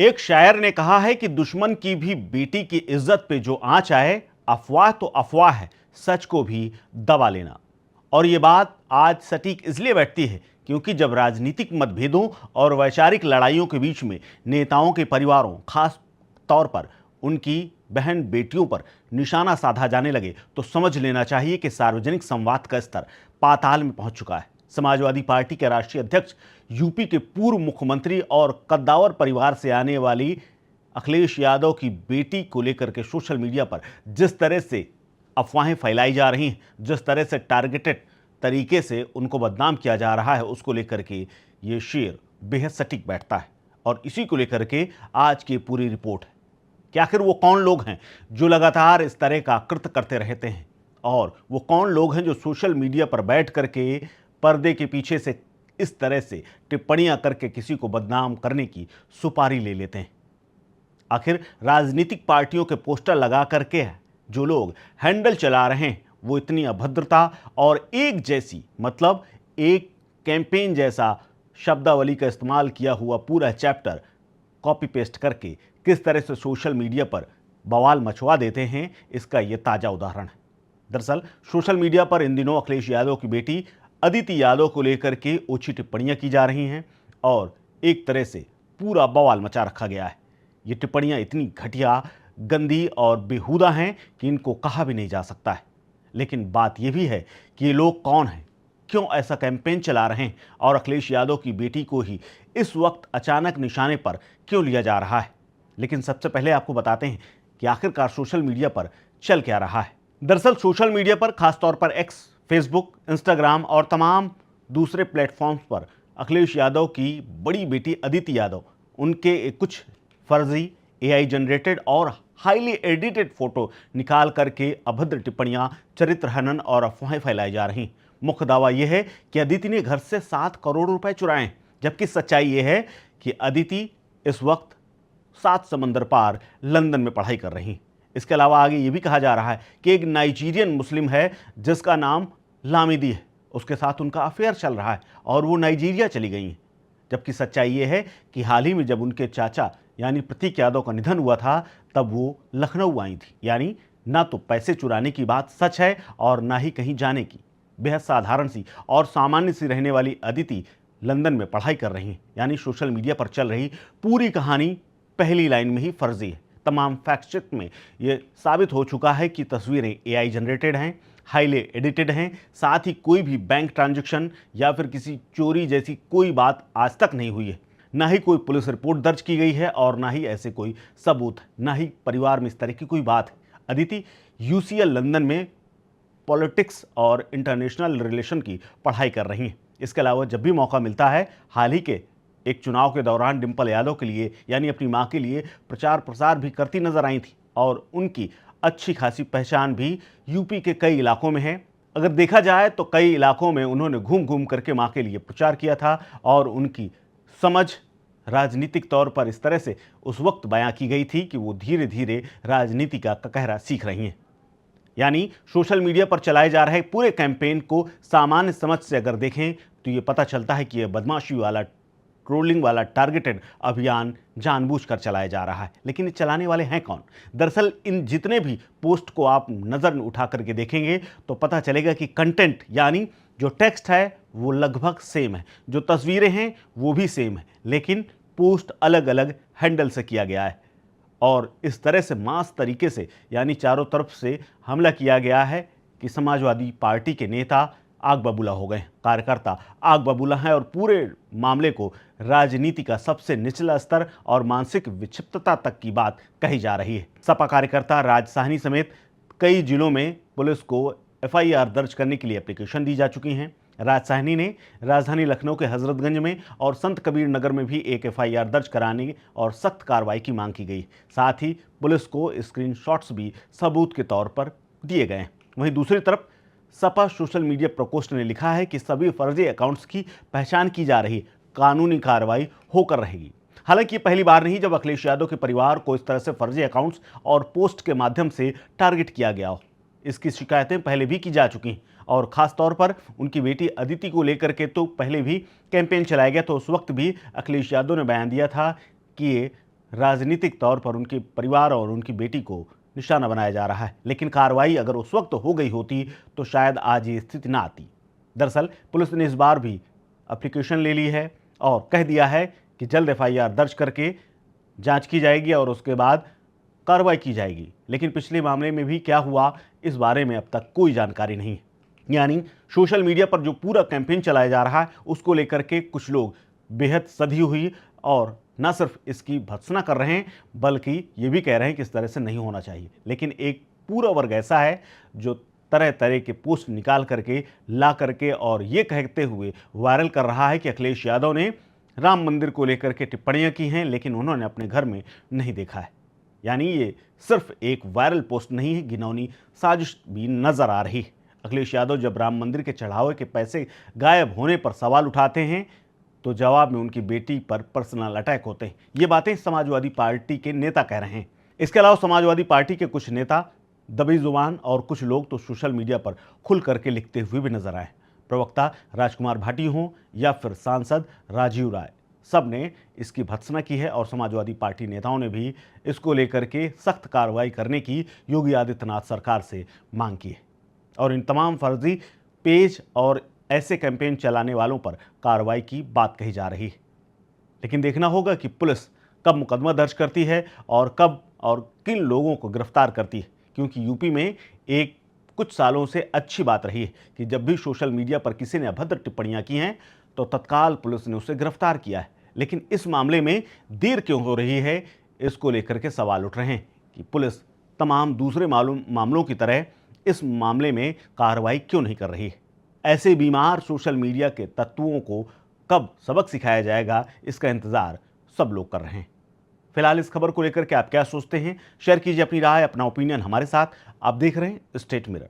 एक शायर ने कहा है कि दुश्मन की भी बेटी की इज्जत पे जो आंच आए, अफवाह तो अफवाह है, सच को भी दबा लेना। और ये बात आज सटीक इसलिए बैठती है क्योंकि जब राजनीतिक मतभेदों और वैचारिक लड़ाइयों के बीच में नेताओं के परिवारों, खास तौर पर उनकी बहन बेटियों पर निशाना साधा जाने लगे तो समझ लेना चाहिए कि सार्वजनिक संवाद का स्तर पाताल में पहुंच चुका है। समाजवादी पार्टी के राष्ट्रीय अध्यक्ष, यूपी के पूर्व मुख्यमंत्री और कद्दावर परिवार से आने वाली अखिलेश यादव की बेटी को लेकर के सोशल मीडिया पर जिस तरह से अफवाहें फैलाई जा रही हैं, जिस तरह से टारगेटेड तरीके से उनको बदनाम किया जा रहा है, उसको लेकर के ये शेर बेहद सटीक बैठता है। और इसी को लेकर के आज की पूरी रिपोर्ट है कि आखिर वो कौन लोग हैं जो लगातार इस तरह का कृत्य करते रहते हैं, और वो कौन लोग हैं जो सोशल मीडिया पर बैठ करके पर्दे के पीछे से इस तरह से टिप्पणियां करके किसी को बदनाम करने की सुपारी ले लेते हैं। आखिर राजनीतिक पार्टियों के पोस्टर लगा करके जो लोग हैंडल चला रहे हैं वो इतनी अभद्रता और एक जैसी, मतलब एक कैंपेन जैसा शब्दावली का इस्तेमाल किया हुआ पूरा चैप्टर कॉपी पेस्ट करके किस तरह से सोशल मीडिया पर बवाल मचवा देते हैं, इसका ये ताज़ा उदाहरण है। दरअसल सोशल मीडिया पर इन दिनों अखिलेश यादव की बेटी अदिति यादव को लेकर के ओछी टिप्पणियां की जा रही हैं और एक तरह से पूरा बवाल मचा रखा गया है। ये टिप्पणियां इतनी घटिया, गंदी और बेहुदा हैं कि इनको कहा भी नहीं जा सकता है। लेकिन बात यह भी है कि ये लोग कौन हैं, क्यों ऐसा कैंपेन चला रहे हैं और अखिलेश यादव की बेटी को ही इस वक्त अचानक निशाने पर क्यों लिया जा रहा है। लेकिन सबसे पहले आपको बताते हैं कि आखिरकार सोशल मीडिया पर चल क्या रहा है। दरअसल सोशल मीडिया पर, खासतौर पर एक्स, फेसबुक, इंस्टाग्राम और तमाम दूसरे प्लेटफॉर्म्स पर अखिलेश यादव की बड़ी बेटी अदिति यादव, उनके कुछ फर्जी एआई जनरेटेड और हाईली एडिटेड फोटो निकाल करके अभद्र टिप्पणियां, चरित्र हनन और अफवाहें फैलाई जा रही। मुख्य दावा यह है कि अदिति ने घर से 7 करोड़ रुपए चुराए हैं, जबकि सच्चाई यह है कि अदिति इस वक्त 7 समंदर पार लंदन में पढ़ाई कर रही। इसके अलावा आगे ये भी कहा जा रहा है कि एक नाइजीरियन मुस्लिम है जिसका नाम लामिदी है, उसके साथ उनका अफेयर चल रहा है और वो नाइजीरिया चली गई हैं। जबकि सच्चाई ये है कि हाल ही में जब उनके चाचा यानी प्रतीक यादव का निधन हुआ था, तब वो लखनऊ आई थी। यानी ना तो पैसे चुराने की बात सच है और ना ही कहीं जाने की। बेहद साधारण सी और सामान्य सी रहने वाली अदिति लंदन में पढ़ाई कर रही हैं। यानी सोशल मीडिया पर चल रही पूरी कहानी पहली लाइन में ही फर्जी है। तमाम फैक्ट चेक में ये साबित हो चुका है कि तस्वीरें एआई जनरेटेड हैं, हाईली एडिटेड हैं, साथ ही कोई भी बैंक ट्रांजैक्शन या फिर किसी चोरी जैसी कोई बात आज तक नहीं हुई है। ना ही कोई पुलिस रिपोर्ट दर्ज की गई है और ना ही ऐसे कोई सबूत, ना ही परिवार में इस तरह की कोई बात है। अदिति यूसीएल लंदन में पॉलिटिक्स और इंटरनेशनल रिलेशन की पढ़ाई कर रही हैं। इसके अलावा जब भी मौका मिलता है, हाल ही के एक चुनाव के दौरान डिंपल यादव के लिए यानी अपनी मां के लिए प्रचार प्रसार भी करती नजर आई थी और उनकी अच्छी खासी पहचान भी यूपी के कई इलाकों में है। अगर देखा जाए तो कई इलाकों में उन्होंने घूम घूम करके मां के लिए प्रचार किया था और उनकी समझ राजनीतिक तौर पर इस तरह से उस वक्त बयां की गई थी कि वो धीरे धीरे राजनीति का ककहरा सीख रही हैं। यानी सोशल मीडिया पर चलाए जा रहे पूरे कैंपेन को सामान्य समझ से अगर देखें तो ये पता चलता है कि यह बदमाशी वाला, ट्रोलिंग वाला टारगेटेड अभियान जानबूझकर चलाया जा रहा है। लेकिन ये चलाने वाले हैं कौन? दरअसल इन जितने भी पोस्ट को आप नज़र में उठा करके देखेंगे तो पता चलेगा कि कंटेंट यानी जो टेक्स्ट है वो लगभग सेम है, जो तस्वीरें हैं वो भी सेम है, लेकिन पोस्ट अलग अलग हैंडल से किया गया है। और इस तरह से मास तरीके से यानी चारों तरफ से हमला किया गया है कि समाजवादी पार्टी के नेता आग बबूला हो गए, कार्यकर्ता आग बबूला हैं और पूरे मामले को राजनीति का सबसे निचला स्तर और मानसिक विक्षिप्तता तक की बात कही जा रही है। सपा कार्यकर्ता राज साहनी समेत कई जिलों में पुलिस को एफआईआर दर्ज करने के लिए एप्लीकेशन दी जा चुकी हैं। राज साहनी ने राजधानी लखनऊ के हजरतगंज में और संत कबीर नगर में भी एक एफआईआर दर्ज कराने और सख्त कार्रवाई की मांग की गई। साथ ही पुलिस को स्क्रीनशॉट्स भी सबूत के तौर पर दिए गए। वहीं दूसरी तरफ सपा सोशल मीडिया प्रकोष्ठ ने लिखा है कि सभी फर्जी अकाउंट्स की पहचान की जा रही, कानूनी कार्रवाई होकर रहेगी। हालांकि ये पहली बार नहीं जब अखिलेश यादव के परिवार को इस तरह से फर्जी अकाउंट्स और पोस्ट के माध्यम से टारगेट किया गया हो। इसकी शिकायतें पहले भी की जा चुकी और खास तौर पर उनकी बेटी अदिति को लेकर के तो पहले भी कैंपेन चलाया गया, तो उस वक्त भी अखिलेश यादव ने बयान दिया था कि ये राजनीतिक तौर पर उनके परिवार और उनकी बेटी को निशाना बनाया जा रहा है। लेकिन कार्रवाई अगर उस वक्त हो गई होती तो शायद आज ये स्थिति ना आती। दरअसल पुलिस ने इस बार भी एप्लीकेशन ले ली है और कह दिया है कि जल्द एफआईआर दर्ज करके जांच की जाएगी और उसके बाद कार्रवाई की जाएगी। लेकिन पिछले मामले में भी क्या हुआ, इस बारे में अब तक कोई जानकारी नहीं है। यानी सोशल मीडिया पर जो पूरा कैंपेन चलाया जा रहा है उसको लेकर के कुछ लोग बेहद सधी हुई और न सिर्फ इसकी भर्त्सना कर रहे हैं बल्कि ये भी कह रहे हैं कि इस तरह से नहीं होना चाहिए। लेकिन एक पूरा वर्ग ऐसा है जो तरह तरह के पोस्ट निकाल करके ला करके और ये कहते हुए वायरल कर रहा है कि अखिलेश यादव ने राम मंदिर को लेकर के टिप्पणियां की हैं लेकिन उन्होंने अपने घर में नहीं देखा है। यानी ये सिर्फ एक वायरल पोस्ट नहीं है, घिनौनी साजिश भी नजर आ रही है। अखिलेश यादव जब राम मंदिर के चढ़ावे के पैसे गायब होने पर सवाल उठाते हैं तो जवाब में उनकी बेटी पर पर्सनल अटैक होते हैं। ये बातें समाजवादी पार्टी के नेता कह रहे हैं। इसके अलावा समाजवादी पार्टी के कुछ नेता दबी जुबान और कुछ लोग तो सोशल मीडिया पर खुल करके लिखते हुए भी नजर आए। प्रवक्ता राजकुमार भाटी हों या फिर सांसद राजीव राय, सब ने इसकी भर्त्सना की है और समाजवादी पार्टी नेताओं ने भी इसको लेकर के सख्त कार्रवाई करने की योगी आदित्यनाथ सरकार से मांग की है और इन तमाम फर्जी पेज और ऐसे कैंपेन चलाने वालों पर कार्रवाई की बात कही जा रही है। लेकिन देखना होगा कि पुलिस कब मुकदमा दर्ज करती है और कब और किन लोगों को गिरफ्तार करती है, क्योंकि यूपी में एक कुछ सालों से अच्छी बात रही है कि जब भी सोशल मीडिया पर किसी ने अभद्र टिप्पणियां की हैं तो तत्काल पुलिस ने उसे गिरफ्तार किया है। लेकिन इस मामले में देर क्यों हो रही है, इसको लेकर के सवाल उठ रहे हैं कि पुलिस तमाम दूसरे मामलों की तरह इस मामले में कार्रवाई क्यों नहीं कर रही है। ऐसे बीमार सोशल मीडिया के तत्वों को कब सबक सिखाया जाएगा, इसका इंतजार सब लोग कर रहे हैं। फिलहाल इस खबर को लेकर के आप क्या सोचते हैं, शेयर कीजिए अपनी राय, अपना ओपिनियन हमारे साथ। आप देख रहे हैं स्टेट मिरर।